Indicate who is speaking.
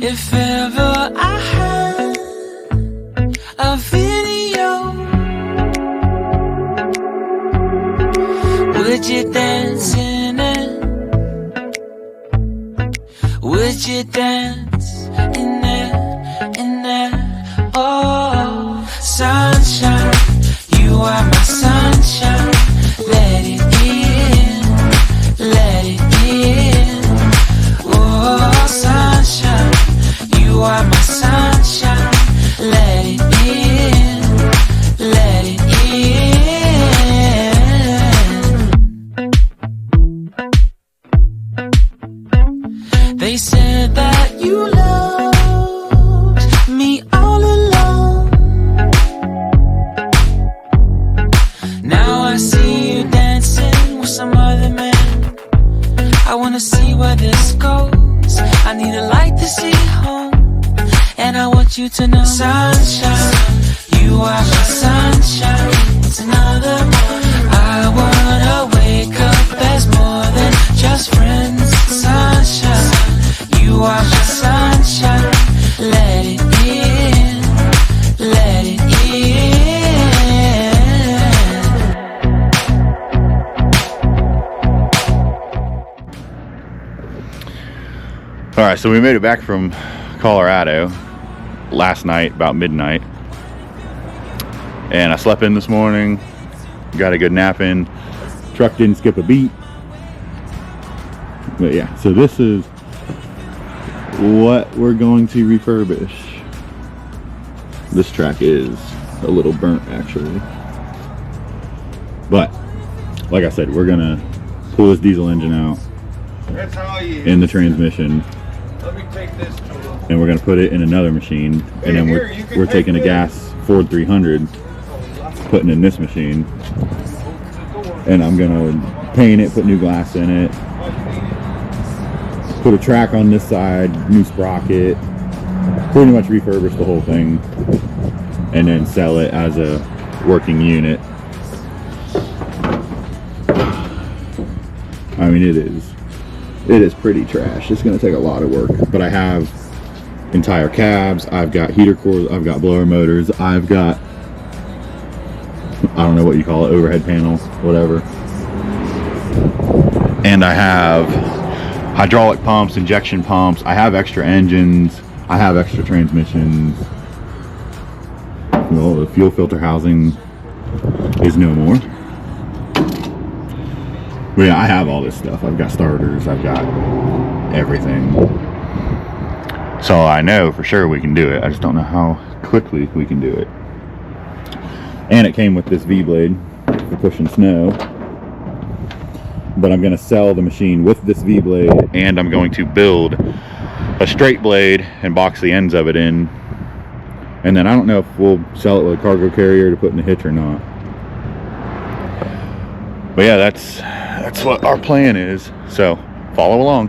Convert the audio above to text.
Speaker 1: If ever I had a video, would you dance in it? Would you dance in it, in it? Oh, sunshine, you are my sunshine. Let it in, let it in. Oh, sunshine, you are my sunshine. Let it in, let it in. They said that you loved me all along. Now I see you dancing with some other man. I wanna see where this goes. I need a light to see home, and I want you to know, sunshine, you are my sunshine. It's another morning. I wanna wake up as more than just friends. Sunshine, you are my sunshine. Let it in, let it
Speaker 2: in. All right, so we made it back from Colorado last night about midnight, and I slept in this morning, got a good nap in, truck didn't skip a beat. But yeah, so this is what we're going to refurbish. This track is a little burnt actually, but like I said, we're gonna pull this diesel engine out in the transmission.
Speaker 3: Let me take this tool.
Speaker 2: And we're gonna put it in another machine, and then we're taking a gas Ford 300, putting in this machine, and I'm gonna paint it, put new glass in it, put a track on this side, new sprocket, pretty much refurbish the whole thing, and then sell it as a working unit. I mean, it is pretty trash. It's going to take a lot of work, but I have entire cabs, I've got heater cores, I've got blower motors, I've got, I don't know what you call it, overhead panel, whatever, and I have hydraulic pumps, injection pumps, I have extra engines, I have extra transmissions. Well, the fuel filter housing is no more. But yeah, I have all this stuff. I've got starters, I've got everything. So I know for sure we can do it. I just don't know how quickly we can do it. And it came with this V-blade for pushing snow. But I'm going to sell the machine with this V-blade, and I'm going to build a straight blade and box the ends of it in. And then I don't know if we'll sell it with a cargo carrier to put in the hitch or not. But yeah, that's what our plan is, so follow along.